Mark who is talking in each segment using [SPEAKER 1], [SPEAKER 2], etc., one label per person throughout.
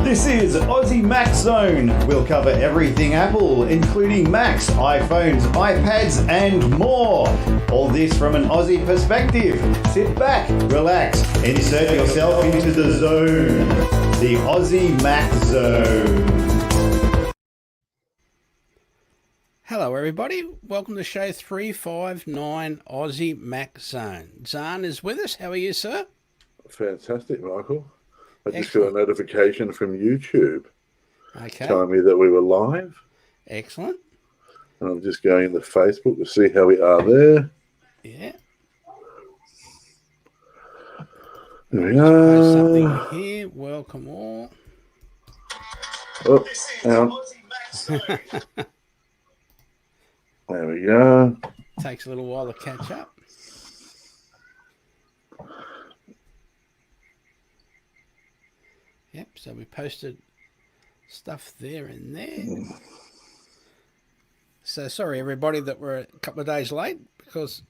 [SPEAKER 1] This is Aussie Mac Zone. We'll cover everything Apple, including Macs, iPhones, iPads, and more. All this from an Aussie perspective. Sit back, relax, and insert yourself into the zone. The Aussie Mac Zone.
[SPEAKER 2] Hello everybody, welcome to show 359 Aussie Mac Zone. Zarn is with us. How are you, sir?
[SPEAKER 3] Fantastic, Michael. I just
[SPEAKER 2] Excellent.
[SPEAKER 3] got a notification from YouTube
[SPEAKER 2] Okay.
[SPEAKER 3] telling me that we were live.
[SPEAKER 2] Excellent.
[SPEAKER 3] And I'm just going to Facebook to see how we are there.
[SPEAKER 2] Yeah.
[SPEAKER 3] There we
[SPEAKER 2] Post
[SPEAKER 3] are.
[SPEAKER 2] something here. Welcome all.
[SPEAKER 3] Oh, hang on. There we go.
[SPEAKER 2] Takes a little while to catch up. Yep, so we posted stuff there and there. So sorry everybody that we're a couple of days late because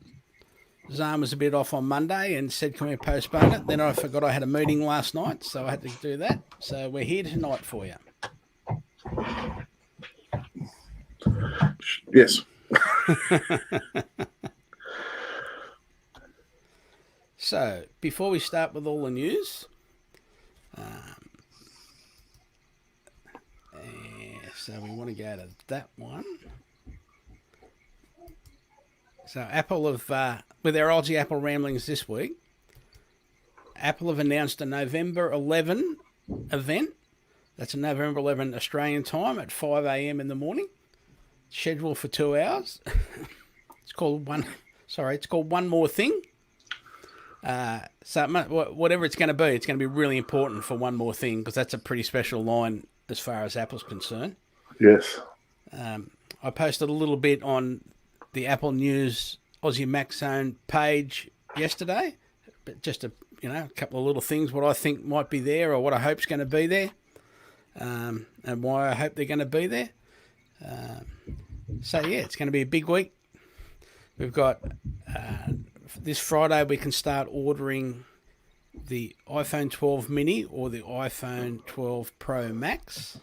[SPEAKER 2] Zarn was a bit off on Monday and said, can we postpone it? Then I forgot I had a meeting last night, so I had to do that. So we're here tonight for you.
[SPEAKER 3] Yes.
[SPEAKER 2] So before we start with all the news, so we want to go to that one. So Apple have, with our Aussie Apple ramblings this week, Apple have announced a November 11 event. That's a November 11 Australian time at 5 a.m. in the morning. Scheduled for 2 hours. It's called One More Thing. So whatever it's going to be really important for One More Thing because that's a pretty special line as far as Apple's concerned.
[SPEAKER 3] Yes.
[SPEAKER 2] I posted a little bit on the Apple News Aussie Mac Zone page yesterday, but just a couple of little things what I think might be there or what I hope's going to be there, and why I hope they're going to be there. So yeah, it's going to be a big week. We've got this Friday we can start ordering the iPhone 12 mini or the iPhone 12 Pro Max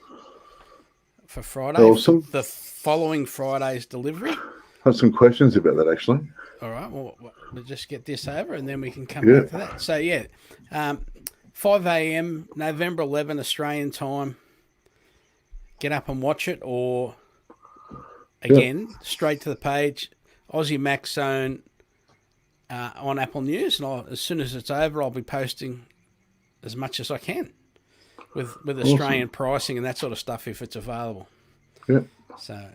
[SPEAKER 2] for Friday.
[SPEAKER 3] Awesome.
[SPEAKER 2] The following Friday's delivery.
[SPEAKER 3] I have some questions about that actually.
[SPEAKER 2] All right, well, we'll just get this over and then we can come back to that. So yeah, 5 a.m. November 11 Australian time. Get up and watch it, or again, straight to the page, Aussie Mac Zone on Apple News. And as soon as it's over, I'll be posting as much as I can with Australian pricing and that sort of stuff if it's available.
[SPEAKER 3] Yeah.
[SPEAKER 2] So,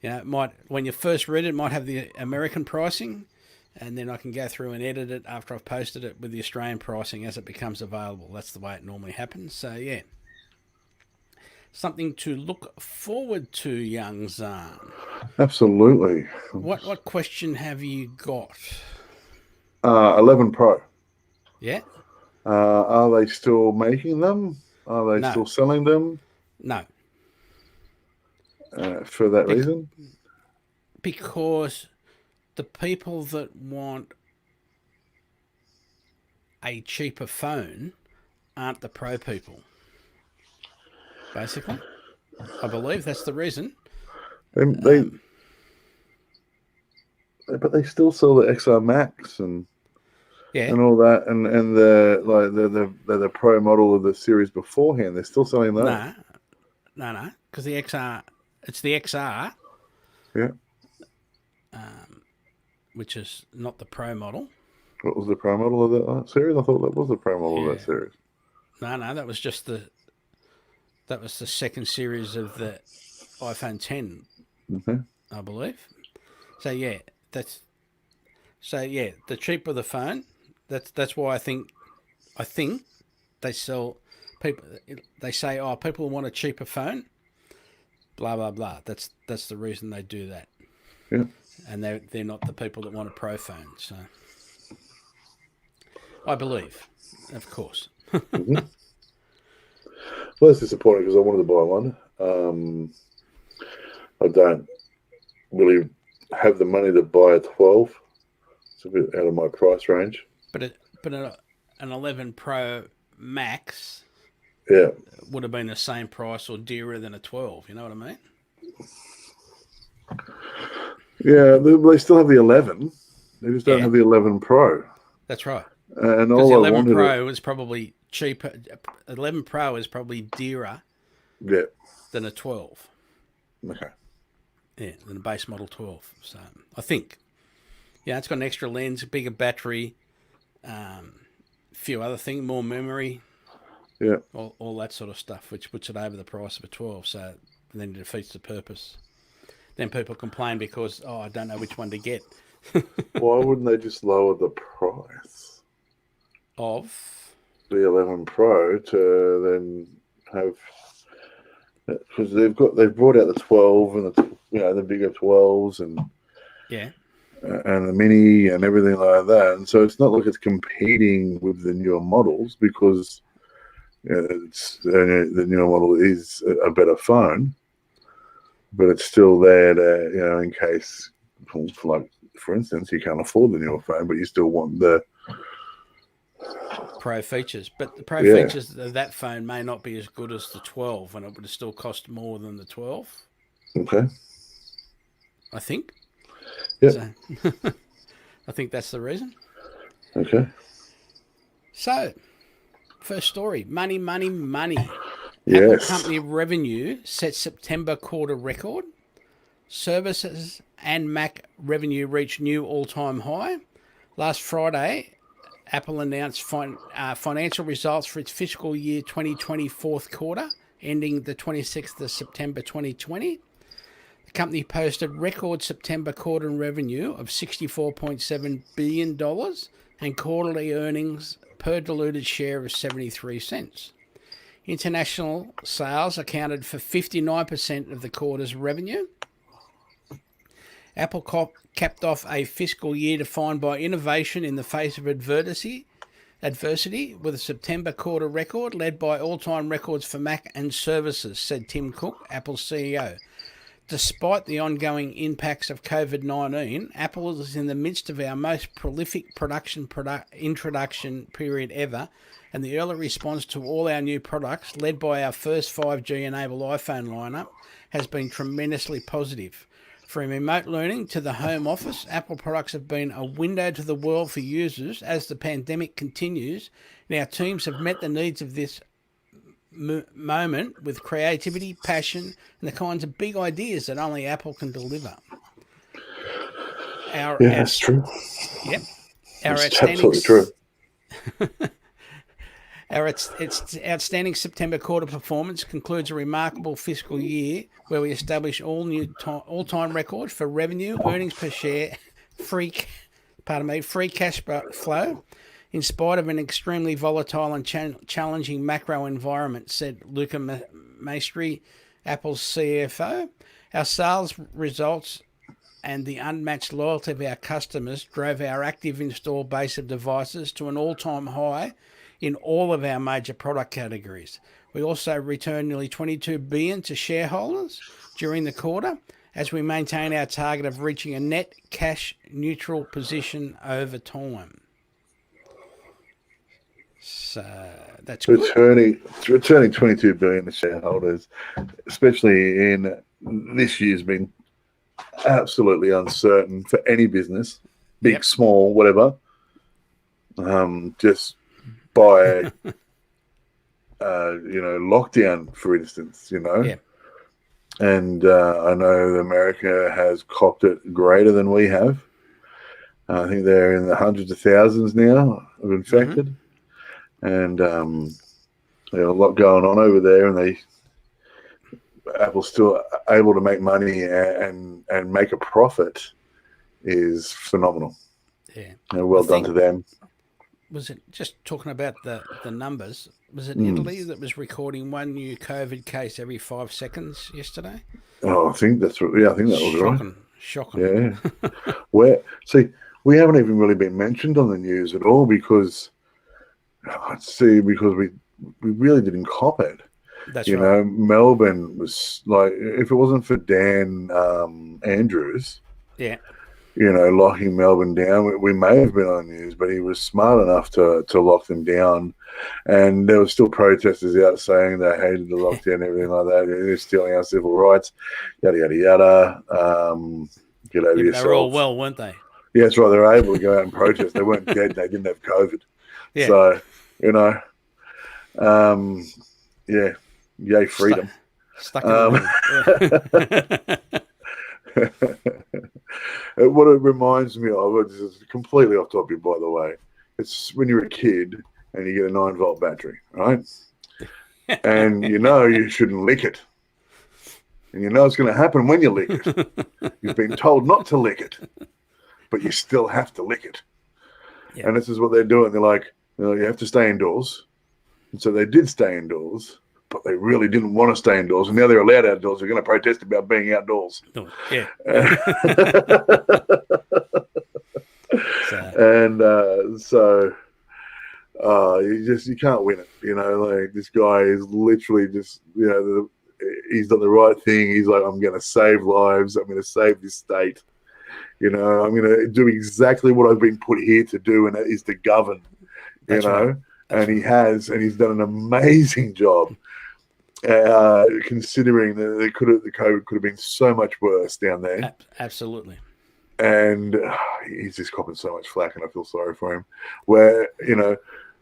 [SPEAKER 2] it might, when you first read it, might have the American pricing, and then I can go through and edit it after I've posted it with the Australian pricing as it becomes available. That's the way it normally happens. So, yeah. Something to look forward to, young Zarn.
[SPEAKER 3] Absolutely.
[SPEAKER 2] What question have you got?
[SPEAKER 3] 11 Pro.
[SPEAKER 2] Yeah.
[SPEAKER 3] Are they still making them? Are they still selling them?
[SPEAKER 2] No.
[SPEAKER 3] For that reason?
[SPEAKER 2] Because the people that want a cheaper phone aren't the Pro people. Basically, I believe that's the reason.
[SPEAKER 3] But they still sell the XR Max and all that, and the Pro model of the series beforehand. They're still selling those.
[SPEAKER 2] No, because the XR, it's the XR.
[SPEAKER 3] Yeah.
[SPEAKER 2] Which is not the Pro model.
[SPEAKER 3] What was the Pro model of that series? I thought that was the Pro model of that series.
[SPEAKER 2] No, that was just the second series of the iPhone 10, I believe. So yeah, the cheaper the phone, that's why I think they sell people. They say, oh, people want a cheaper phone, blah blah blah. That's the reason they do that.
[SPEAKER 3] Yeah.
[SPEAKER 2] And they're not the people that want a Pro phone. So I believe, of course.
[SPEAKER 3] Mm-hmm. Well, that's disappointing because I wanted to buy one. I don't really have the money to buy a 12. It's a bit out of my price range.
[SPEAKER 2] But an 11 Pro Max
[SPEAKER 3] Yeah.
[SPEAKER 2] would have been the same price or dearer than a 12. You know what I mean?
[SPEAKER 3] Yeah, they still have the 11. They just don't have the 11 Pro.
[SPEAKER 2] That's right.
[SPEAKER 3] And
[SPEAKER 2] Because
[SPEAKER 3] all
[SPEAKER 2] the
[SPEAKER 3] I
[SPEAKER 2] 11
[SPEAKER 3] wanted
[SPEAKER 2] Pro is probably cheaper. 11 Pro is probably dearer than a 12.
[SPEAKER 3] Okay.
[SPEAKER 2] Yeah, than a base model 12. So I think, yeah, it's got an extra lens, a bigger battery, a few other things, more memory.
[SPEAKER 3] Yeah.
[SPEAKER 2] All that sort of stuff, which puts it over the price of a 12. So then it defeats the purpose. Then people complain because, I don't know which one to get.
[SPEAKER 3] Why wouldn't they just lower the price
[SPEAKER 2] Of
[SPEAKER 3] the 11 Pro to then have, because they've brought out the 12 and the bigger 12s and the mini and everything like that, and so it's not like it's competing with the newer models because the newer model is a better phone, but it's still there to, in case, for instance, you can't afford the newer phone, but you still want the
[SPEAKER 2] Pro features. But the Pro features of that phone may not be as good as the 12, and it would still cost more than the 12.
[SPEAKER 3] Okay.
[SPEAKER 2] I think.
[SPEAKER 3] Yeah.
[SPEAKER 2] So, I think that's the reason.
[SPEAKER 3] Okay.
[SPEAKER 2] So, first story: money.
[SPEAKER 3] Yes.
[SPEAKER 2] Apple company revenue sets September quarter record. Services and Mac revenue reached new all-time high. Last Friday, Apple announced financial results for its fiscal year 2020 fourth quarter, ending the 26th of September 2020. The company posted record September quarter revenue of $64.7 billion and quarterly earnings per diluted share of 73 cents. International sales accounted for 59% of the quarter's revenue. Apple capped off a fiscal year defined by innovation in the face of adversity with a September quarter record led by all-time records for Mac and services, said Tim Cook, Apple's CEO. Despite the ongoing impacts of COVID-19, Apple is in the midst of our most prolific introduction period ever, and the early response to all our new products, led by our first 5G-enabled iPhone lineup, has been tremendously positive. From remote learning to the home office, Apple products have been a window to the world for users as the pandemic continues, and our teams have met the needs of this moment with creativity, passion, and the kinds of big ideas that only Apple can deliver.
[SPEAKER 3] That's true.
[SPEAKER 2] Yep.
[SPEAKER 3] It's absolutely true.
[SPEAKER 2] Its outstanding September quarter performance concludes a remarkable fiscal year where we establish all-time records for revenue, earnings per share, free cash flow, in spite of an extremely volatile and challenging macro environment, said Luca Maestri, Apple's CFO. Our sales results and the unmatched loyalty of our customers drove our active install base of devices to an all-time high in all of our major product categories. We also returned nearly $22 billion to shareholders during the quarter as we maintain our target of reaching a net cash neutral position over time. So that's good.
[SPEAKER 3] Returning $22 billion to shareholders, especially in this year's been absolutely uncertain for any business, big, small, whatever. Just by lockdown, for instance, and I know America has copped it greater than we have. I think they're in the hundreds of thousands now of infected, and a lot going on over there, and Apple's still able to make money and make a profit is phenomenal.
[SPEAKER 2] Yeah,
[SPEAKER 3] well done to them.
[SPEAKER 2] Was it just talking about the numbers? Was it Italy that was recording one new COVID case every 5 seconds yesterday?
[SPEAKER 3] Oh, I think that's right. Yeah, I think that was right.
[SPEAKER 2] Shocking.
[SPEAKER 3] Yeah. We haven't even really been mentioned on the news at all because we really didn't cop it.
[SPEAKER 2] That's right.
[SPEAKER 3] Melbourne was like, if it wasn't for Dan Andrews, locking Melbourne down. We may have been on the news, but he was smart enough to lock them down. And there were still protesters out saying they hated the lockdown and everything like that. They're stealing our civil rights, yada, yada, yada. Get over yourself.
[SPEAKER 2] They were all well, weren't they?
[SPEAKER 3] Yeah, that's right. They were able to go out and protest. They weren't dead. They didn't have COVID.
[SPEAKER 2] Yeah.
[SPEAKER 3] So, yay, freedom.
[SPEAKER 2] Stuck in the
[SPEAKER 3] middle. What it reminds me of, this is completely off topic, by the way. It's when you're a kid and you get a 9-volt battery, right? And you shouldn't lick it. And it's going to happen when you lick it. You've been told not to lick it, but you still have to lick it. Yeah. And this is what they're doing. They're like, you have to stay indoors. And so they did stay indoors, but they really didn't want to stay indoors. And now they're allowed outdoors. They're going to protest about being outdoors.
[SPEAKER 2] Yeah.
[SPEAKER 3] You can't win it. Like this guy is literally just, he's done the right thing. He's like, I'm going to save lives. I'm going to save this state. I'm going to do exactly what I've been put here to do, and that is to govern. Right. And he has, and he's done an amazing job. Considering that the COVID could have been so much worse down there.
[SPEAKER 2] Absolutely.
[SPEAKER 3] And he's just copping so much flack, and I feel sorry for him. Where,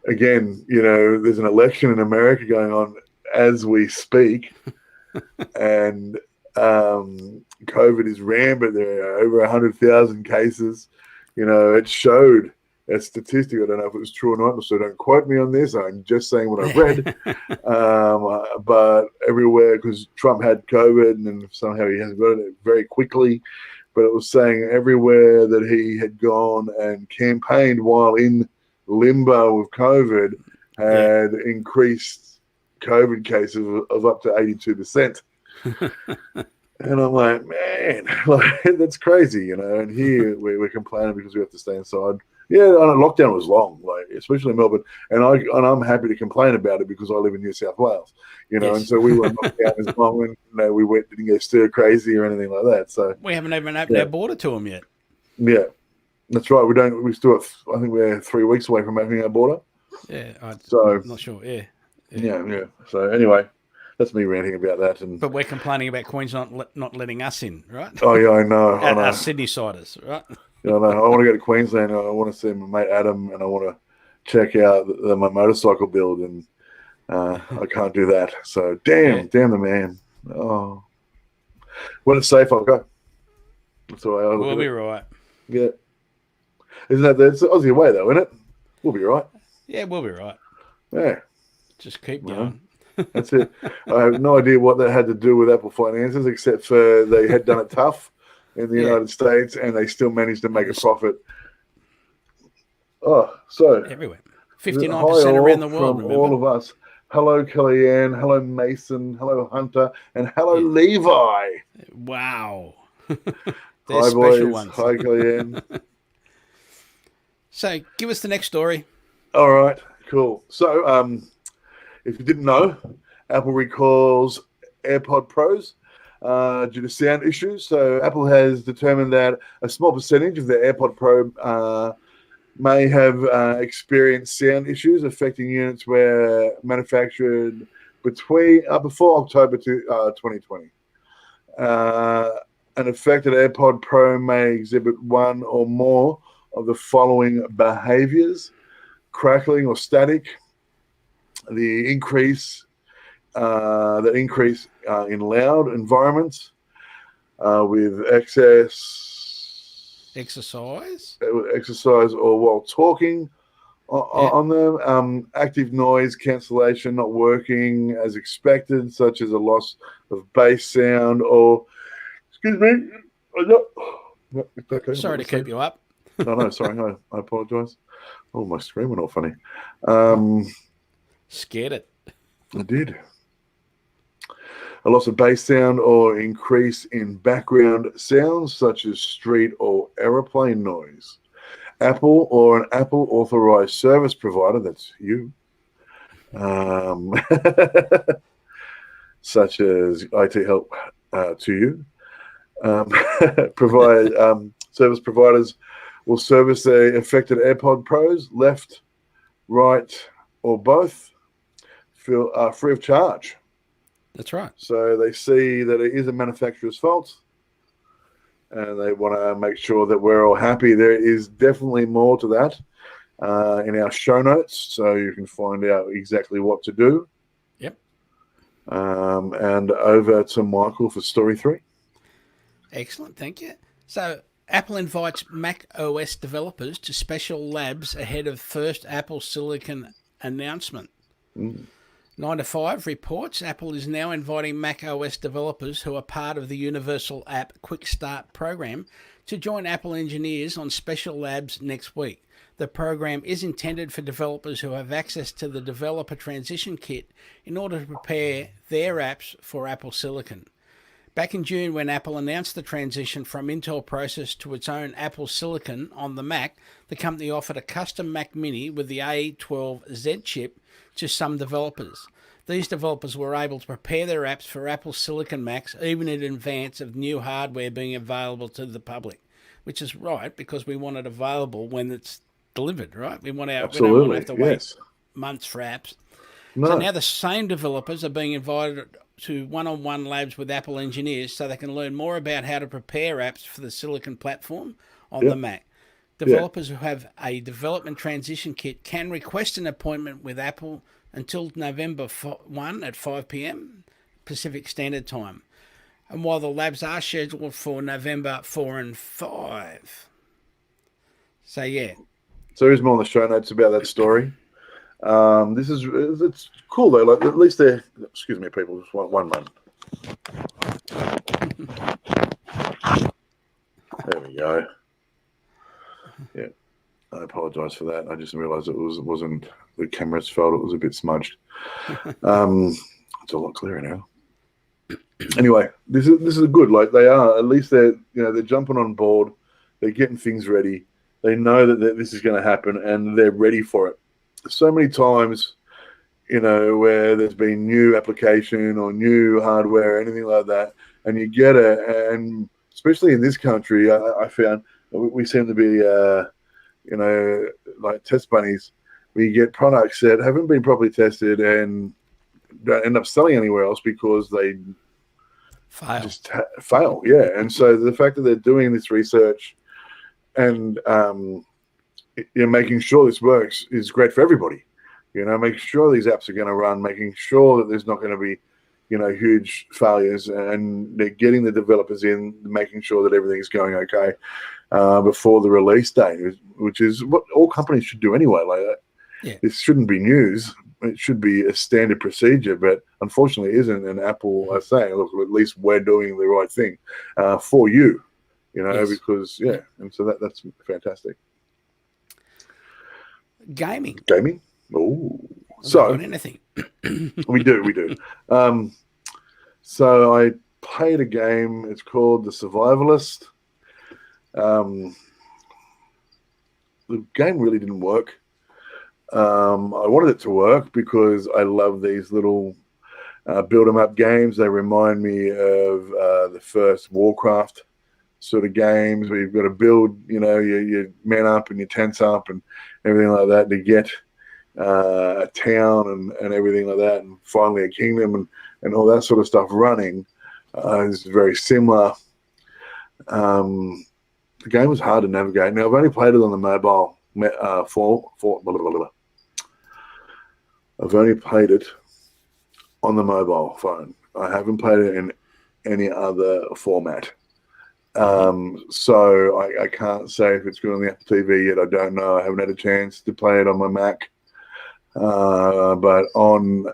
[SPEAKER 3] again, there's an election in America going on as we speak, and COVID is rampant. There are over 100,000 cases. It showed a statistic. I don't know if it was true or not, so don't quote me on this. I'm just saying what I've read. But everywhere, because Trump had COVID and then somehow he hasn't got it very quickly. But it was saying everywhere that he had gone and campaigned while in limbo with COVID had increased COVID cases of up to 82%. And I'm like, man, that's crazy, And here we're complaining because we have to stay inside. Yeah, lockdown was long, especially in Melbourne, and I'm happy to complain about it because I live in New South Wales, yes. And so we weren't locked down as long, and we didn't go stir crazy or anything like that. So
[SPEAKER 2] we haven't even opened our border to them yet.
[SPEAKER 3] Yeah, that's right. We still have. I think we're 3 weeks away from opening our border.
[SPEAKER 2] Yeah, I'm not sure. Yeah.
[SPEAKER 3] So anyway, that's me ranting about that.
[SPEAKER 2] But we're complaining about Queensland not letting us in, right?
[SPEAKER 3] Oh yeah, I know.
[SPEAKER 2] Our Sydney-siders, right?
[SPEAKER 3] Yeah, I know. I want to go to Queensland. I want to see my mate Adam, and I want to check out my motorcycle build, and I can't do that. So damn the man. Oh, when it's safe, I'll go. That's the way I look.
[SPEAKER 2] We'll be right.
[SPEAKER 3] Yeah, isn't that it's the Aussie way though, isn't it? We'll be right.
[SPEAKER 2] Yeah, we'll be right.
[SPEAKER 3] Yeah,
[SPEAKER 2] just keep going.
[SPEAKER 3] That's it. I have no idea what that had to do with Apple finances, except for they had done it tough in the United States, and they still managed to make a profit. Oh, so
[SPEAKER 2] everywhere, 59% around the world.
[SPEAKER 3] From all of us. Hello, Kellyanne. Hello, Mason. Hello, Hunter, and hello, Levi.
[SPEAKER 2] Wow,
[SPEAKER 3] hi, boys. Ones. Hi, Kellyanne.
[SPEAKER 2] So, give us the next story.
[SPEAKER 3] All right, cool. So, if you didn't know, Apple recalls AirPod Pros due to sound issues. So Apple has determined that a small percentage of the AirPod Pro may have experienced sound issues affecting units were manufactured before October 2020. An affected AirPod Pro may exhibit one or more of the following behaviors: crackling or static, the increase in loud environments with
[SPEAKER 2] exercise
[SPEAKER 3] or while talking on them, active noise cancellation not working as expected, such as a loss of bass sound or
[SPEAKER 2] okay. Sorry to keep you up.
[SPEAKER 3] No, sorry. I apologize. Oh, my screen went all funny.
[SPEAKER 2] Scared it.
[SPEAKER 3] I did. A loss of bass sound or increase in background sounds such as street or aeroplane noise. Apple or an Apple authorized service provider, that's you, such as IT Help to you, provide service providers will service the affected AirPod Pros, left, right, or both, free of charge.
[SPEAKER 2] That's right.
[SPEAKER 3] So they see that it is a manufacturer's fault, and they want to make sure that we're all happy. There is definitely more to that in our show notes, so you can find out exactly what to do.
[SPEAKER 2] Yep.
[SPEAKER 3] And over to Michael for story 3.
[SPEAKER 2] Excellent, thank you. So Apple invites Mac OS developers to special labs ahead of first Apple Silicon announcement. 9 to 5 reports Apple is now inviting Mac OS developers who are part of the Universal App Quick Start program to join Apple engineers on special labs next week. The program is intended for developers who have access to the Developer Transition Kit in order to prepare their apps for Apple Silicon. Back in June, when Apple announced the transition from Intel processors to its own Apple Silicon on the Mac, the company offered a custom Mac Mini with the A12Z chip to some developers. These developers were able to prepare their apps for Apple Silicon Macs even in advance of new hardware being available to the public, which is right because we want it available when it's delivered, right? We don't want to have to wait months for apps. No. So now the same developers are being invited to one-on-one labs with Apple engineers so they can learn more about how to prepare apps for the Silicon platform on the Mac. Developers who have a development transition kit can request an appointment with Apple until November 1 at 5 p.m. Pacific Standard Time. And while the labs are scheduled for November 4 and 5. So, yeah.
[SPEAKER 3] So there's more on the show notes about that story. It's cool though. Like at least they're. Excuse me, people. Just one moment. There we go. Yeah, I apologise for that. I just realised it wasn't the camera's fault. It was a bit smudged. It's a lot clearer now. Anyway, this is good. Like they are. At least they're jumping on board. They're getting things ready. They know that this is going to happen, and they're ready for it. So many times, where there's been new application or new hardware or anything like that, and you get it, and especially in this country, I found we seem to be, like test bunnies. We get products that haven't been properly tested and don't end up selling anywhere else because they fail. Yeah, and so the fact that they're doing this research and making sure this works is great for everybody. Making sure these apps are going to run, making sure that there's not going to be, huge failures, and they're getting the developers in, making sure that everything's going okay before the release date, which is what all companies should do anyway. Like that. Yeah. This shouldn't be news. It should be a standard procedure, but unfortunately, it isn't. And Apple are saying, look, at least we're doing the right thing for you. Yes. Because and so that's fantastic.
[SPEAKER 2] Gaming.
[SPEAKER 3] Oh, so
[SPEAKER 2] anything.
[SPEAKER 3] we do. So I played a game. It's called The Survivalist. The game really didn't work. I wanted it to work because I love these little build 'em up games. They remind me of the first Warcraft sort of games where you've got to build, your men up and your tents up and everything like that to get a town and everything like that, and finally a kingdom and all that sort of stuff running. It's very similar. The game was hard to navigate. Now, I've only played it on the mobile I've only played it on the mobile phone. I haven't played it in any other format. So I can't say if it's good on the Apple TV yet. I don't know. I haven't had a chance to play it on my Mac. But on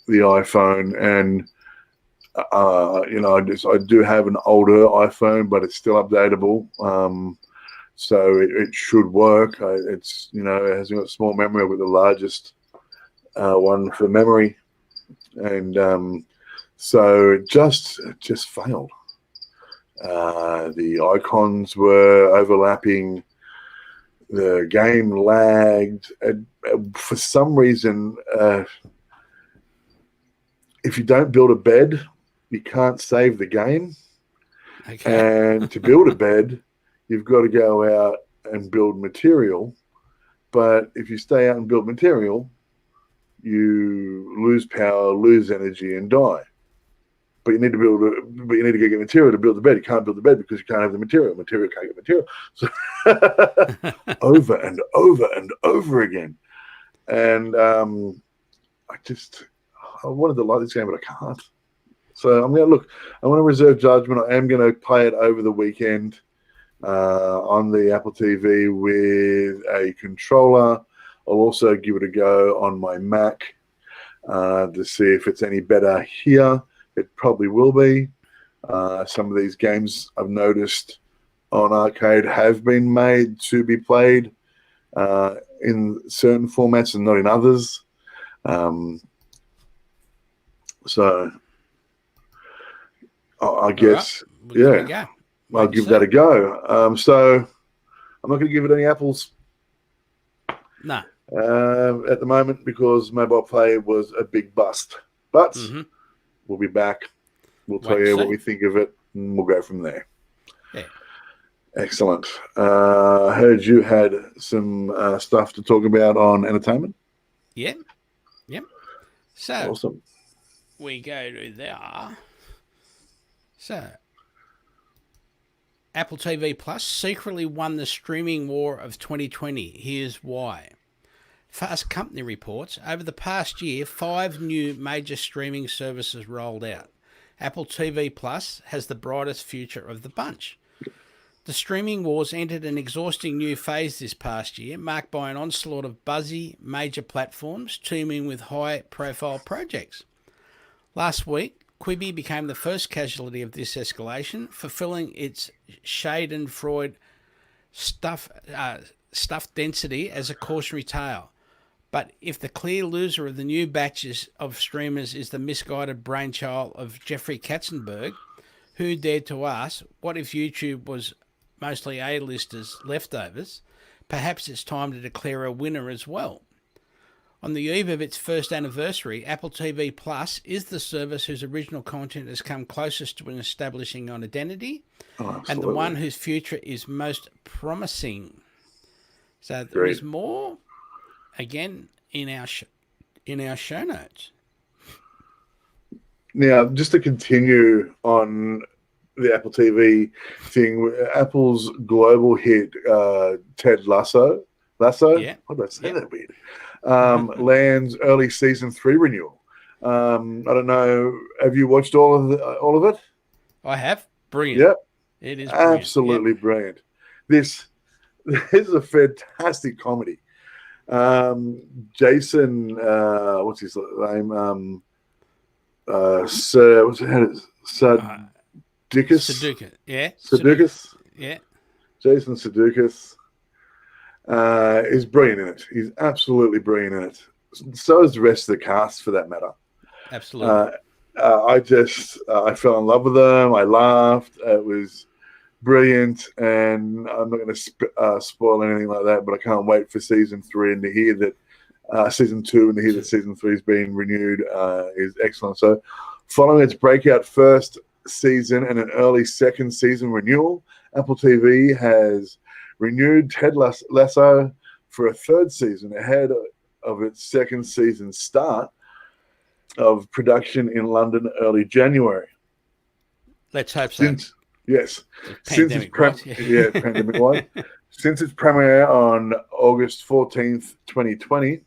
[SPEAKER 3] the iPhone, and I do have an older iPhone, but it's still updatable. So it should work. It hasn't got small memory. I've got the largest one for memory, and so it just failed. The icons were overlapping. The game lagged. For some reason, if you don't build a bed, you can't save the game. Okay. And to build a bed, you've got to go out and build material. But if you stay out and build material, you lose power, lose energy, and die. But you need to but you need to go get material to build the bed. You can't build the bed because you can't have the material. Material can't get material. So over and over and over again. And I wanted to like this game, but I can't. So I'm going to reserve judgment. I am going to play it over the weekend on the Apple TV with a controller. I'll also give it a go on my Mac to see if it's any better here. It probably will be. Some of these games I've noticed on arcade have been made to be played in certain formats and not in others. So I guess,
[SPEAKER 2] right.
[SPEAKER 3] I'll give that a go. So I'm not going to give it any apples.
[SPEAKER 2] No.
[SPEAKER 3] At the moment, because mobile play was a big bust. But we'll be back. We'll tell you what we think of it, and we'll go from there.
[SPEAKER 2] Yeah.
[SPEAKER 3] Excellent. I heard you had some stuff to talk about on entertainment.
[SPEAKER 2] Yep. So
[SPEAKER 3] awesome.
[SPEAKER 2] We go to there. So Apple TV Plus secretly won the streaming war of 2020. Here's why. Fast Company reports, over the past year, 5 new major streaming services rolled out. Apple TV Plus has the brightest future of the bunch. The streaming wars entered an exhausting new phase this past year, marked by an onslaught of buzzy major platforms teeming with high-profile projects. Last week, Quibi became the first casualty of this escalation, fulfilling its Schadenfreude stuff density as a cautionary tale. But if the clear loser of the new batches of streamers is the misguided brainchild of Jeffrey Katzenberg, who dared to ask, what if YouTube was mostly A-listers leftovers? Perhaps it's time to declare a winner as well. On the eve of its first anniversary, Apple TV Plus is the service whose original content has come closest to establishing an identity, and the one whose future is most promising. So there is more, again, in our show notes.
[SPEAKER 3] Now, just to continue on the Apple TV thing, Apple's global hit, Ted Lasso.
[SPEAKER 2] Yeah.
[SPEAKER 3] What did I say that weird? Lands early season 3 renewal. I don't know. Have you watched all of it?
[SPEAKER 2] I have. Brilliant.
[SPEAKER 3] Yep.
[SPEAKER 2] It is brilliant.
[SPEAKER 3] Absolutely brilliant. This is a fantastic comedy. Jason, what's his name? Sudeikis.
[SPEAKER 2] Yeah.
[SPEAKER 3] Sudeikis.
[SPEAKER 2] Yeah.
[SPEAKER 3] Jason Sudeikis is brilliant in it. He's absolutely brilliant in it. So is the rest of the cast, for that matter.
[SPEAKER 2] Absolutely.
[SPEAKER 3] I fell in love with them. I laughed. It was brilliant, and I'm not going to spoil anything like that, but I can't wait for season 3 and to hear that season 2 and to hear that season 3 is being renewed is excellent. So following its breakout first season and an early second season renewal, Apple TV has renewed Ted Lasso for a third season ahead of its second season start of production in London early January.
[SPEAKER 2] Let's hope so.
[SPEAKER 3] Yes.
[SPEAKER 2] Pandemic-wise.
[SPEAKER 3] Pandemic-wise. Since its premiere on August 14th, 2020,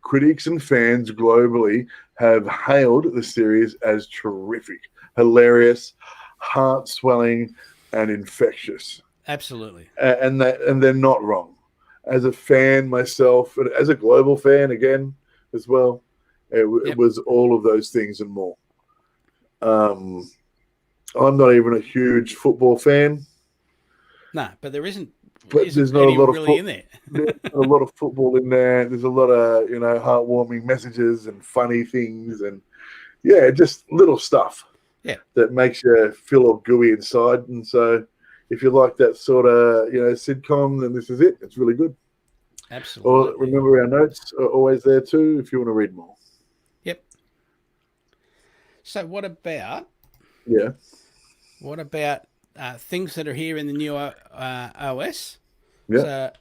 [SPEAKER 3] critics and fans globally have hailed the series as terrific, hilarious, heart-swelling, and infectious.
[SPEAKER 2] Absolutely.
[SPEAKER 3] And they're not wrong. As a fan myself, and as a global fan again as well, it was all of those things and more. I'm not even a huge football fan.
[SPEAKER 2] No, but there isn't.
[SPEAKER 3] But there's not a lot
[SPEAKER 2] really in there.
[SPEAKER 3] There's a lot of football in there. There's a lot of heartwarming messages and funny things, and just little stuff.
[SPEAKER 2] Yeah,
[SPEAKER 3] that makes you feel all gooey inside. And so, if you like that sort of sitcom, then this is it. It's really good.
[SPEAKER 2] Absolutely.
[SPEAKER 3] Or remember, our notes are always there too if you want to read more.
[SPEAKER 2] Yep. So what about?
[SPEAKER 3] Yeah.
[SPEAKER 2] What about things that are here in the new OS.
[SPEAKER 3] Yeah.
[SPEAKER 2] So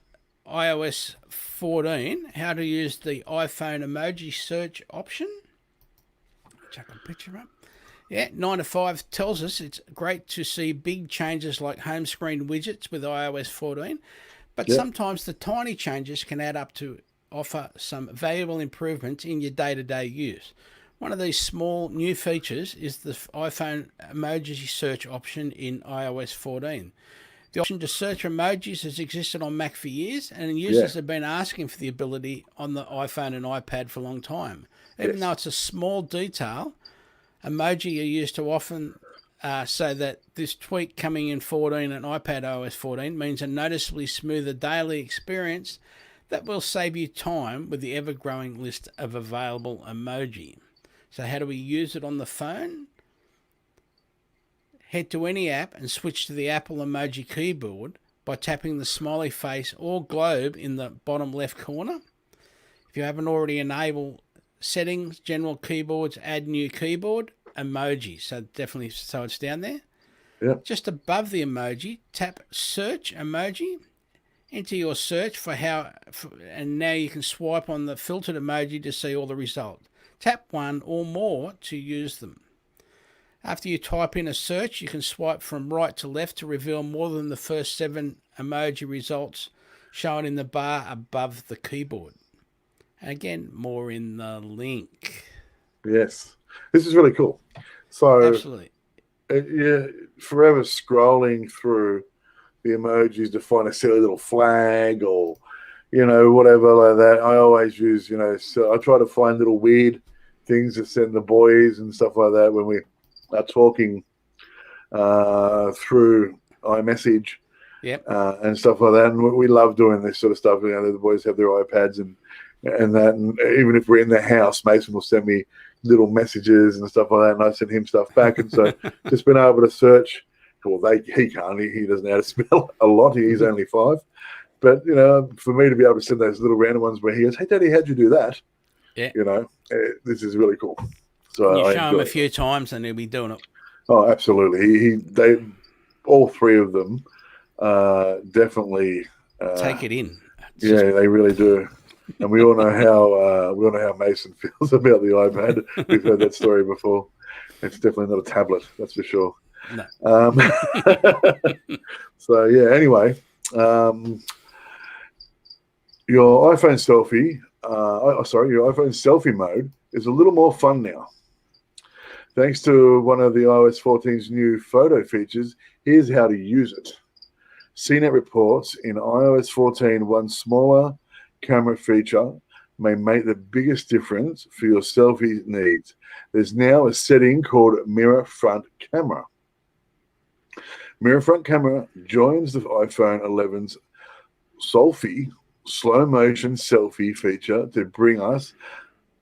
[SPEAKER 2] iOS 14, how to use the iPhone emoji search option. Chuck a picture up. Yeah, 9 to 5 tells us it's great to see big changes like home screen widgets with iOS 14, but sometimes the tiny changes can add up to offer some valuable improvements in your day-to-day use. One of these small new features is the iPhone emoji search option in iOS 14. The option to search emojis has existed on Mac for years, and users have been asking for the ability on the iPhone and iPad for a long time. Even though it's a small detail, emoji are used too often, so that this tweak coming in 14 and iPad OS 14 means a noticeably smoother daily experience that will save you time with the ever-growing list of available emoji. So how do we use it on the phone? Head to any app and switch to the Apple emoji keyboard by tapping the smiley face or globe in the bottom left corner. If you haven't already enabled settings, general keyboards, add new keyboard, emoji. So definitely, so it's down there.
[SPEAKER 3] Yep.
[SPEAKER 2] Just above the emoji, tap search emoji. Enter your search and now you can swipe on the filtered emoji to see all the results. Tap one or more to use them. After you type in a search, you can swipe from right to left to reveal more than the first 7 emoji results shown in the bar above the keyboard. And again, more in the link.
[SPEAKER 3] Yes. This is really cool. So,
[SPEAKER 2] absolutely.
[SPEAKER 3] Forever scrolling through the emojis to find a silly little flag or, whatever like that. I always use, so I try to find little weird things to send the boys and stuff like that when we are talking through iMessage and stuff like that. And we love doing this sort of stuff. The boys have their iPads and that. And even if we're in the house, Mason will send me little messages and stuff like that, and I send him stuff back. And so just being able to search. Well, he can't. He doesn't know how to spell a lot. He's only 5. But, for me to be able to send those little random ones where he goes, "Hey, Daddy, how'd you do that?"
[SPEAKER 2] Yeah.
[SPEAKER 3] This is really cool. So
[SPEAKER 2] you show him a few times and he'll be doing it.
[SPEAKER 3] Oh, absolutely. They all 3 of them definitely
[SPEAKER 2] take it in.
[SPEAKER 3] They really do. And we all know how Mason feels about the iPad. We've heard that story before. It's definitely not a tablet, that's for sure.
[SPEAKER 2] No.
[SPEAKER 3] So anyway, your iPhone selfie mode is a little more fun now. Thanks to one of the iOS 14's new photo features, here's how to use it. CNET reports in iOS 14 one smaller camera feature may make the biggest difference for your selfie needs. There's now a setting called Mirror Front Camera. Mirror Front Camera joins the iPhone 11's Selfie slow motion selfie feature to bring us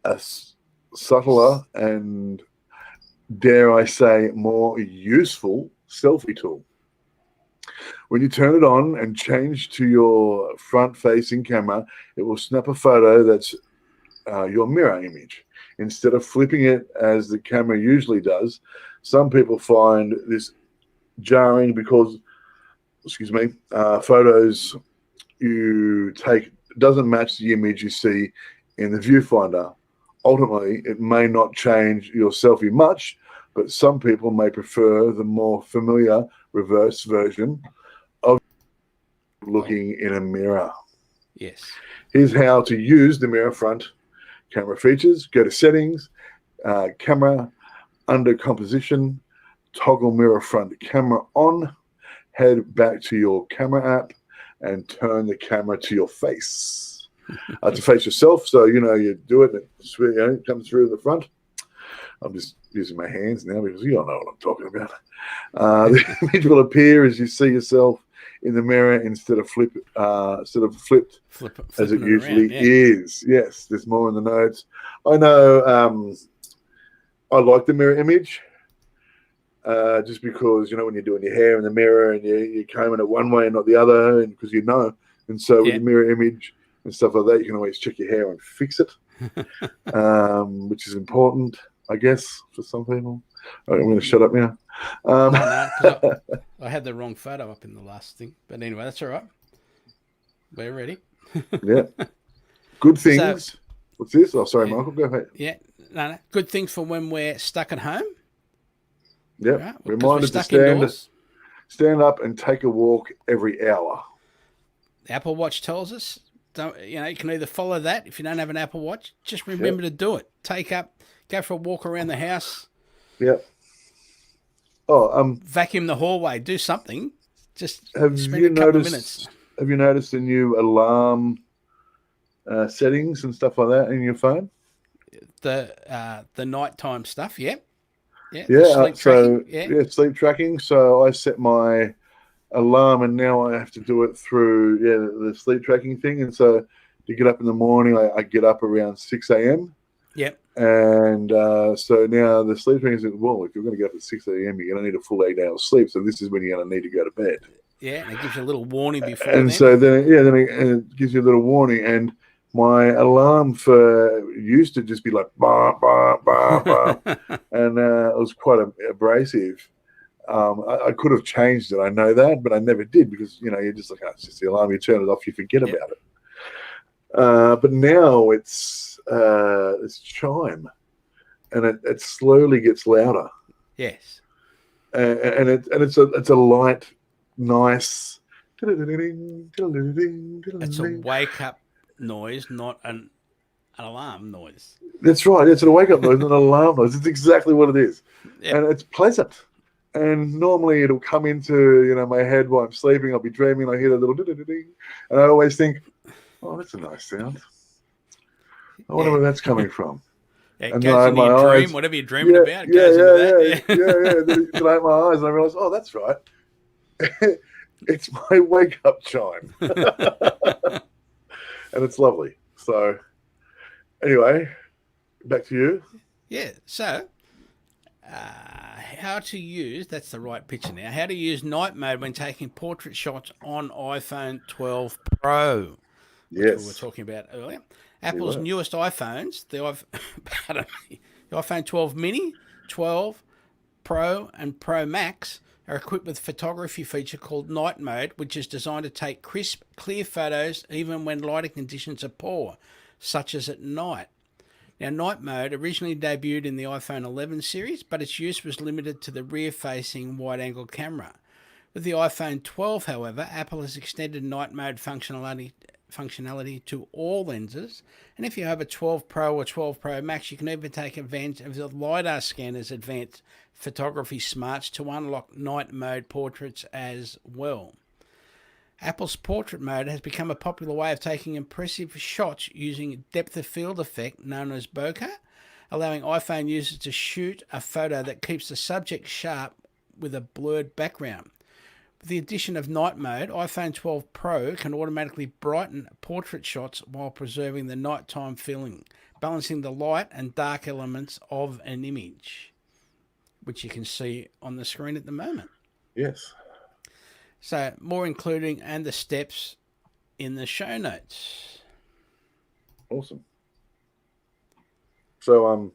[SPEAKER 3] a subtler and, dare I say, more useful selfie tool. When you turn it on and change to your front-facing camera, it will snap a photo that's your mirror image. Instead of flipping it as the camera usually does, some people find this jarring because, photos you take doesn't match the image you see in the viewfinder. Ultimately, it may not change your selfie much, but some people may prefer the more familiar reverse version of looking in a mirror.
[SPEAKER 2] Yes.
[SPEAKER 3] Here's how to use the mirror front camera features. Go to settings, camera, under composition, toggle mirror front camera on, head back to your camera app and turn the camera to your face. To face yourself, so you do it, it comes through the front. I'm just using my hands now because you don't know what I'm talking about. The image will appear as you see yourself in the mirror instead of flipped as it usually is. Yes, there's more in the notes. I know I like the mirror image just because, when you're doing your hair in the mirror and you're combing it one way and not the other, and because and so with the mirror image and stuff like that, you can always check your hair and fix it, which is important, I guess, for some people. I'm going to shut up now.
[SPEAKER 2] No, because I had the wrong photo up in the last thing. But anyway, that's all right. We're ready.
[SPEAKER 3] Yeah. Good things.
[SPEAKER 2] So,
[SPEAKER 3] What's this? Oh, sorry, Michael. Go ahead.
[SPEAKER 2] Yeah, no. Good things for when we're stuck at home.
[SPEAKER 3] Yeah.
[SPEAKER 2] Right?
[SPEAKER 3] Reminder to stand up and take a walk every hour.
[SPEAKER 2] The Apple Watch tells us, you can either follow that if you don't have an Apple Watch. Just remember to do it. Go for a walk around the house.
[SPEAKER 3] Yep.
[SPEAKER 2] Vacuum the hallway. Do something. Just
[SPEAKER 3] spend a couple of minutes. Have you noticed the new alarm settings and stuff like that in your phone?
[SPEAKER 2] The nighttime stuff. Yep.
[SPEAKER 3] Yeah.
[SPEAKER 2] Sleep tracking.
[SPEAKER 3] Sleep tracking. So I set my alarm, and now I have to do it through the sleep tracking thing. And so to get up in the morning, I get up around 6 a.m.
[SPEAKER 2] Yep.
[SPEAKER 3] And so now the sleep tracking says, well, if you're going to get up at 6 a.m., you're going to need a full 8 hours sleep. So this is when you're going to need to go to bed.
[SPEAKER 2] Yeah, and it gives you a little warning before.
[SPEAKER 3] And so then it gives you a little warning. And my alarm used to just be like, bah, bah, bah, bah. And it was quite abrasive. I could have changed it. I know that, but I never did because, you're just like, it's just the alarm. You turn it off, you forget about it. But now it's chime, and it slowly gets louder.
[SPEAKER 2] Yes.
[SPEAKER 3] And it's a light, nice.
[SPEAKER 2] It's a wake up noise, not an alarm noise.
[SPEAKER 3] That's right. It's a wake up noise, not an alarm noise. It's exactly what it is, and it's pleasant. And normally it'll come into my head while I'm sleeping. I'll be dreaming. I hear a little ding, and I always think, "Oh, that's a nice sound. I wonder where that's coming from."
[SPEAKER 2] Yeah, it goes into your dream, whatever you're dreaming about. It goes into that.
[SPEAKER 3] Then I open my eyes and I realize, oh, that's right. It's my wake up chime, and it's lovely. So, anyway, back to you.
[SPEAKER 2] Yeah. So, how to use, that's the right picture now, how to use night mode when taking portrait shots on iPhone 12 Pro, which we were talking about earlier. Apple's newest iPhones, the iPhone 12 mini, 12 Pro and Pro Max are equipped with a photography feature called night mode, which is designed to take crisp, clear photos even when lighting conditions are poor, such as at night. Now, night mode originally debuted in the iPhone 11 series, but its use was limited to the rear-facing wide-angle camera. With the iPhone 12, however, Apple has extended night mode functionality to all lenses, and if you have a 12 Pro or 12 Pro Max, you can even take advantage of the LiDAR scanner's advanced photography smarts to unlock night mode portraits as well. Apple's portrait mode has become a popular way of taking impressive shots using depth of field effect known as bokeh, allowing iPhone users to shoot a photo that keeps the subject sharp with a blurred background. With the addition of night mode, iPhone 12 Pro can automatically brighten portrait shots while preserving the nighttime feeling, balancing the light and dark elements of an image, which you can see on the screen at the moment.
[SPEAKER 3] Yes.
[SPEAKER 2] So, more including and the steps in the show notes.
[SPEAKER 3] Awesome. So,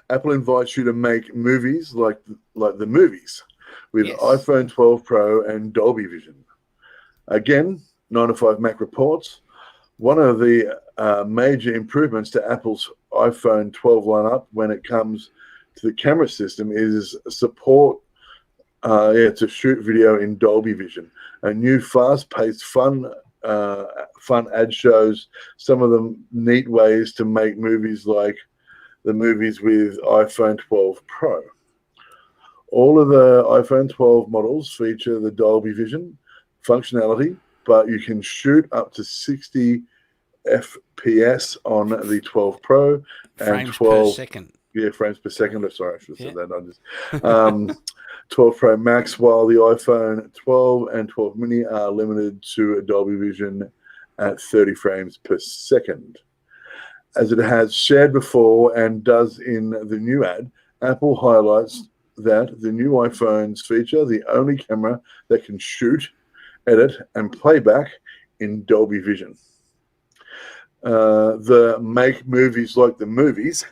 [SPEAKER 3] Apple invites you to make movies like the movies with iPhone 12 Pro and Dolby Vision. Again, 9 to 5 Mac reports. One of the major improvements to Apple's iPhone 12 lineup when it comes to the camera system is support to shoot video in Dolby Vision. A new fast-paced, fun ad shows some of the neat ways to make movies like the movies with iPhone 12 Pro. All of the iPhone 12 models feature the Dolby Vision functionality, but you can shoot up to 60 FPS on the 12 Pro and
[SPEAKER 2] frames
[SPEAKER 3] 12
[SPEAKER 2] per second.
[SPEAKER 3] Yeah, frames per second. I'm sorry, I should have said that. I just 12 Pro Max, while the iPhone 12 and 12 mini are limited to a Dolby Vision at 30 frames per second. As it has shared before and does in the new ad, Apple highlights that the new iPhones feature the only camera that can shoot, edit, and playback in Dolby Vision. The make movies like the movies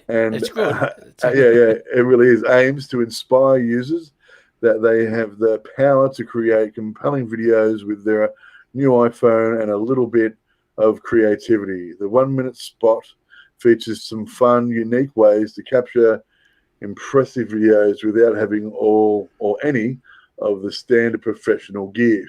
[SPEAKER 3] And
[SPEAKER 2] It's good.
[SPEAKER 3] it really is. Aims to inspire users that they have the power to create compelling videos with their new iPhone and a little bit of creativity. The 1 minute spot features some fun, unique ways to capture impressive videos without having all or any of the standard professional gear.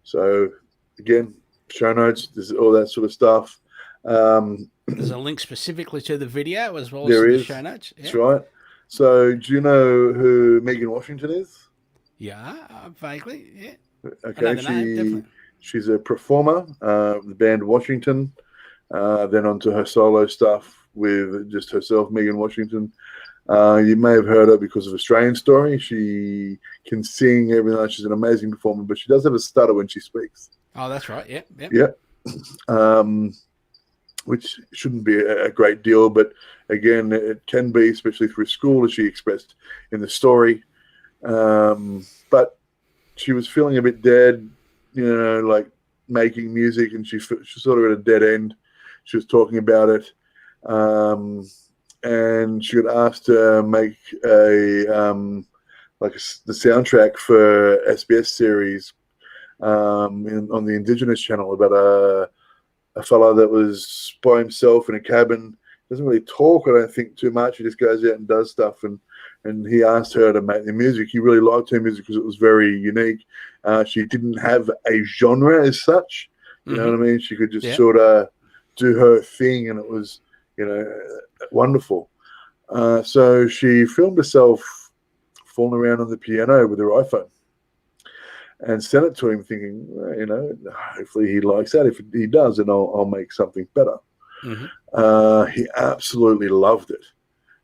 [SPEAKER 3] So, again, show notes, there's all that sort of stuff.
[SPEAKER 2] There's a link specifically to the video as well as
[SPEAKER 3] There
[SPEAKER 2] to the
[SPEAKER 3] is.
[SPEAKER 2] show notes.
[SPEAKER 3] That's right. So, do you know who Megan Washington is?
[SPEAKER 2] Yeah, vaguely. Yeah.
[SPEAKER 3] Okay,
[SPEAKER 2] I know the name, definitely.
[SPEAKER 3] she's a performer, the band Washington. Then onto her solo stuff with just herself, Megan Washington. You may have heard her because of Australian Story. She can sing everything. She's an amazing performer, but she does have a stutter when she speaks.
[SPEAKER 2] Oh, that's right. Yeah.
[SPEAKER 3] Which shouldn't be a great deal, but again, it can be, especially through school, as she expressed in the story. But she was feeling a bit dead, like making music, and she's sort of at a dead end. She was talking about it, and she got asked to make the soundtrack for SBS series on the Indigenous channel about a fellow that was by himself in a cabin. Doesn't really talk, I don't think, too much. He just goes out and does stuff. And he asked her to make the music. He really liked her music because it was very unique. She didn't have a genre as such. You know what I mean? She could just sort of do her thing, and it was, wonderful. So she filmed herself falling around on the piano with her iPhone and sent it to him, thinking, hopefully he likes that. If he does, then I'll make something better. He absolutely loved it.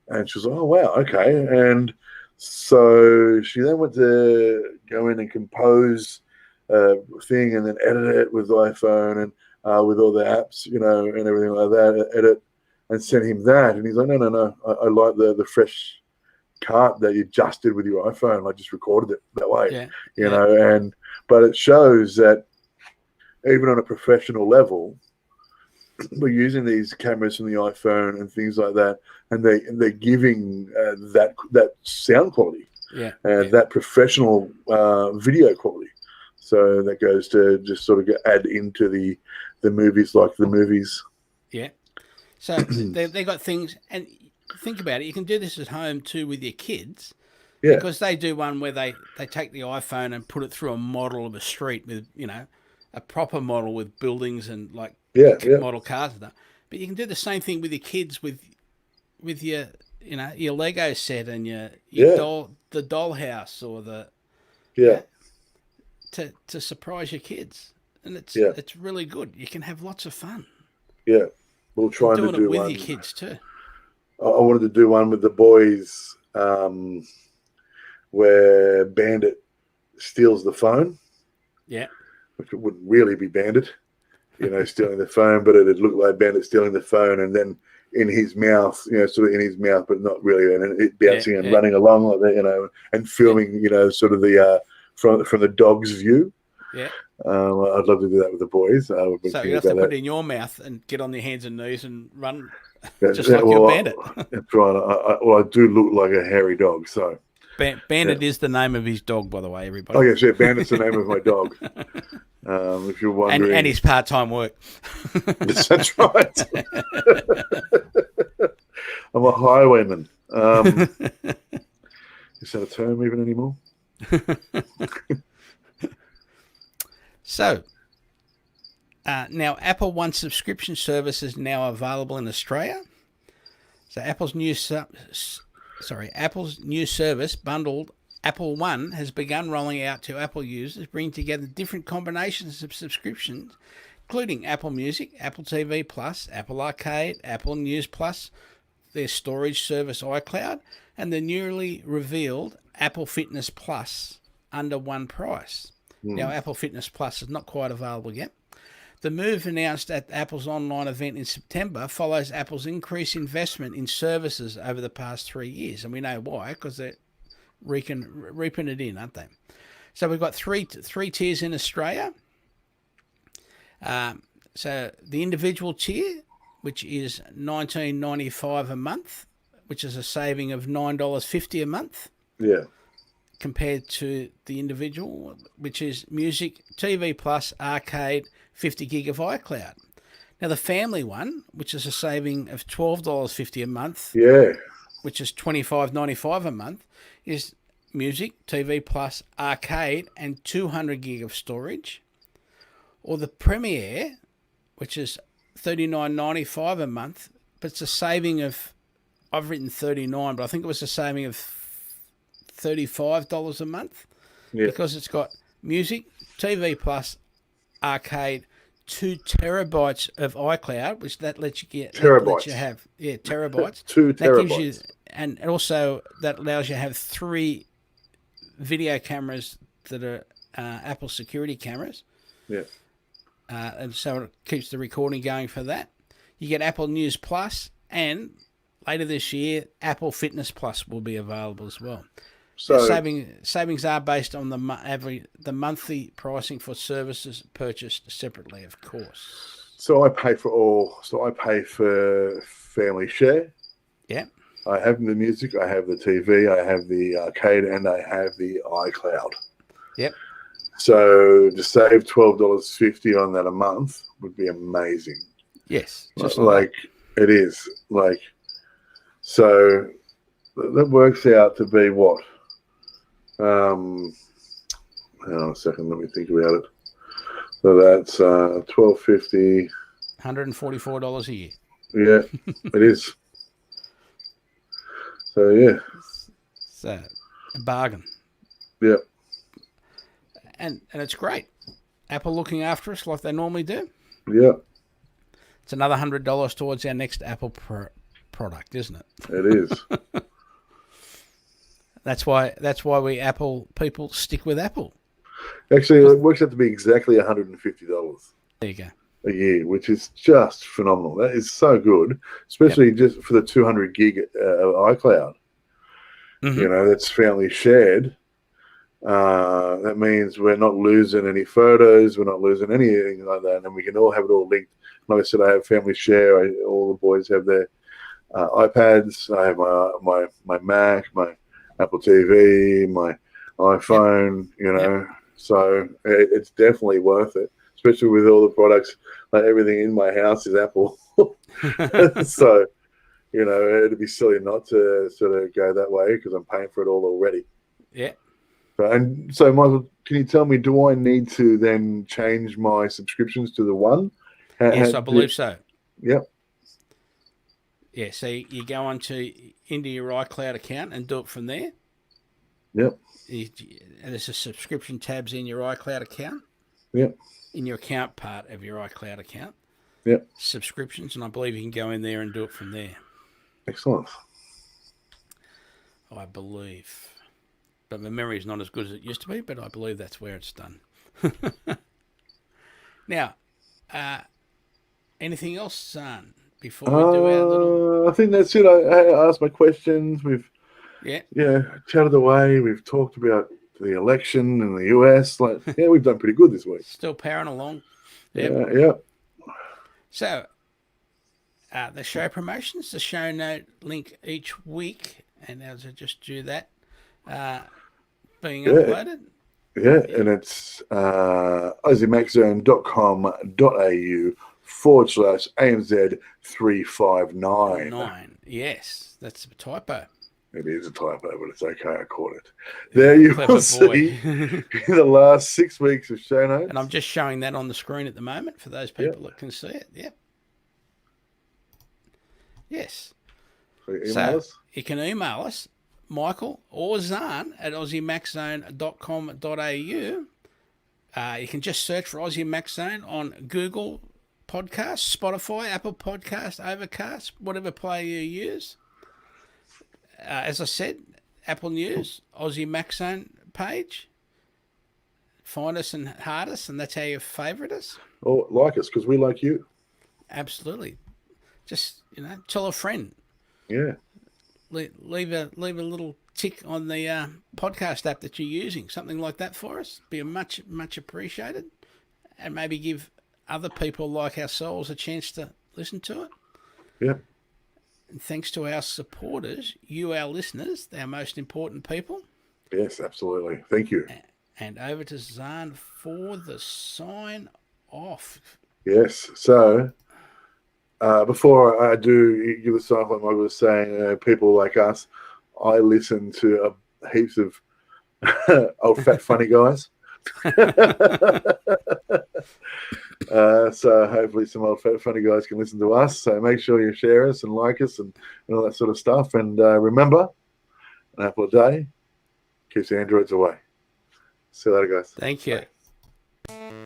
[SPEAKER 3] And she was like, oh, wow, okay. And so she then went to go in and compose a thing and then edit it with the iPhone and with all the apps, and everything like that, edit and send him that. And he's like, no. I like the fresh cut that you just did with your iPhone. I just recorded it that way, but it shows that even on a professional level, we're using these cameras from the iPhone and things like that, and they're giving that sound quality, that professional video quality. So that goes to just sort of add into the movies like the movies.
[SPEAKER 2] Yeah. So they got things, and think about it. You can do this at home too with your kids.
[SPEAKER 3] Yeah.
[SPEAKER 2] Because they do one where they take the iPhone and put it through a model of a street with, a proper model with buildings and model cars and stuff. But you can do the same thing with your kids with your, your Lego set and your the dollhouse or the to surprise your kids. And it's really good. You can have lots of fun.
[SPEAKER 3] Yeah. We'll try to do
[SPEAKER 2] with
[SPEAKER 3] one.
[SPEAKER 2] Your kids too.
[SPEAKER 3] I wanted to do one with the boys where Bandit steals the phone.
[SPEAKER 2] Yeah.
[SPEAKER 3] Which it wouldn't really be Bandit, stealing the phone, but it'd look like Bandit stealing the phone and then in his mouth, sort of in his mouth, but not really, and it bouncing and running along like that, and filming, sort of the from the dog's view.
[SPEAKER 2] Yeah.
[SPEAKER 3] I'd love to do that with the boys.
[SPEAKER 2] So you have to put it in your mouth and get on your hands and knees and run just like your Bandit.
[SPEAKER 3] That's right. I do look like a hairy dog, so.
[SPEAKER 2] Bandit is the name of his dog, by the way, everybody.
[SPEAKER 3] Oh, yes, Bandit's the name of my dog. If you're wondering.
[SPEAKER 2] And his part-time work.
[SPEAKER 3] Yes, that's right. I'm a highwayman. Is that a term even anymore?
[SPEAKER 2] So, now Apple One subscription service is now available in Australia. So Apple's new service bundled Apple One has begun rolling out to Apple users, bringing together different combinations of subscriptions, including Apple Music, Apple TV Plus, Apple Arcade, Apple News Plus, their storage service iCloud, and the newly revealed Apple Fitness Plus under one price. Now, Apple Fitness Plus is not quite available yet. The move, announced at Apple's online event in September, follows Apple's increased investment in services over the past 3 years. And we know why, because they're reaping it in, aren't they? So we've got three tiers in Australia. So the individual tier, which is $19.95 a month, which is a saving of $9.50 a month.
[SPEAKER 3] Yeah.
[SPEAKER 2] Compared to the individual, which is music, TV Plus, arcade, 50 gig of iCloud. Now, the family one, which is a saving of $12.50 a month,
[SPEAKER 3] Yeah.
[SPEAKER 2] which is $25.95 a month, is music, TV Plus, arcade, and 200 gig of storage. Or the Premiere, which is $39.95 a month, but it's a saving of, I've written 39, but I think it was a saving of $35 a month, because it's got music, TV Plus, arcade, 2 terabytes of iCloud, which that lets you get
[SPEAKER 3] terabytes.
[SPEAKER 2] Lets you have terabytes.
[SPEAKER 3] 2 terabytes.
[SPEAKER 2] That gives you, and also that allows you to have 3 video cameras that are Apple security cameras.
[SPEAKER 3] Yeah.
[SPEAKER 2] And so it keeps the recording going for that. You get Apple News Plus, and later this year, Apple Fitness Plus will be available as well. So savings are based on the monthly pricing for services purchased separately, of course.
[SPEAKER 3] So I pay for all. So I pay for Family Share.
[SPEAKER 2] Yeah.
[SPEAKER 3] I have the music. I have the TV. I have the arcade, and I have the iCloud.
[SPEAKER 2] Yep.
[SPEAKER 3] So to save $12.50 on that a month would be amazing.
[SPEAKER 2] Yes. Just
[SPEAKER 3] like it is. Like, so that works out to be what? Hang on a second, let me think about it. So that's $12.50.
[SPEAKER 2] $144 a year.
[SPEAKER 3] Yeah, it is. So yeah.
[SPEAKER 2] So a bargain.
[SPEAKER 3] Yeah.
[SPEAKER 2] And it's great. Apple looking after us like they normally do.
[SPEAKER 3] Yeah.
[SPEAKER 2] It's another $100 towards our next Apple product, isn't it?
[SPEAKER 3] It is.
[SPEAKER 2] That's why we Apple people stick with Apple.
[SPEAKER 3] Actually, it works out to be exactly $150.
[SPEAKER 2] There you go.
[SPEAKER 3] A year, which is just phenomenal. That is so good, especially just for the 200 gig of iCloud.
[SPEAKER 2] Mm-hmm.
[SPEAKER 3] You know, that's family shared. That means we're not losing any photos. We're not losing anything like that. And we can all have it all linked. Like I said, I have family share. All the boys have their iPads. I have my Mac, my Apple TV, my iPhone, you know. So it's definitely worth it, especially with all the products. Like everything in my house is Apple. So, you know, it'd be silly not to sort of go that way because I'm paying for it all already.
[SPEAKER 2] Yeah.
[SPEAKER 3] So, Michael, can you tell me, do I need to then change my subscriptions to the one?
[SPEAKER 2] Yes, I believe so.
[SPEAKER 3] Yep.
[SPEAKER 2] Yeah, so you go into your iCloud account and do it from there.
[SPEAKER 3] Yep.
[SPEAKER 2] And there's a subscription tabs in your iCloud account.
[SPEAKER 3] Yep.
[SPEAKER 2] In your account part of your iCloud account.
[SPEAKER 3] Yep.
[SPEAKER 2] Subscriptions, and I believe you can go in there and do it from there.
[SPEAKER 3] Excellent.
[SPEAKER 2] I believe. But my memory is not as good as it used to be, but I believe that's where it's done. Now, anything else, Zarn, before we do our little...
[SPEAKER 3] I think that's it. I asked my questions. We've chatted away. We've talked about the election in the US. We've done pretty good this week.
[SPEAKER 2] Still powering along. Yep.
[SPEAKER 3] Yeah.
[SPEAKER 2] So, the show promotions, the show note link each week, and as I just do that, being uploaded.
[SPEAKER 3] Yeah, and it's AussieMaxZone.com.au/AMZ359.
[SPEAKER 2] Yes, that's a typo.
[SPEAKER 3] It is a typo, but it's okay. I caught it. There you will see the last 6 weeks of show notes.
[SPEAKER 2] And I'm just showing that on the screen at the moment for those people that can see it. Yep. Yes.
[SPEAKER 3] So
[SPEAKER 2] you can email us, Michael or Zarn, at AussieMaxZone.com.au. You can just search for Aussie Max Zone on Google Podcasts, Spotify, Apple Podcasts, Overcast, whatever player you use. As I said, Apple News, Aussie Max Zone page. Find us and heart us, and that's how you favourite us.
[SPEAKER 3] Or like us, because we like you.
[SPEAKER 2] Absolutely. Just, tell a friend.
[SPEAKER 3] Yeah.
[SPEAKER 2] Leave a little tick on the podcast app that you're using. Something like that for us. Be much appreciated. And maybe give other people like ourselves a chance to listen to it.
[SPEAKER 3] Yep.
[SPEAKER 2] And thanks to our supporters, you, our listeners, our most important people.
[SPEAKER 3] Yes, absolutely. Thank you.
[SPEAKER 2] And over to Zarn for the sign off.
[SPEAKER 3] Yes. So before I do give a sign off, like Michael was saying, people like us, I listen to heaps of old fat funny guys. So hopefully some old fat funny guys can listen to us. So make sure you share us and like us and all that sort of stuff. And remember, an apple a day keeps the androids away. See you later, guys.
[SPEAKER 2] Thank you.
[SPEAKER 3] Bye.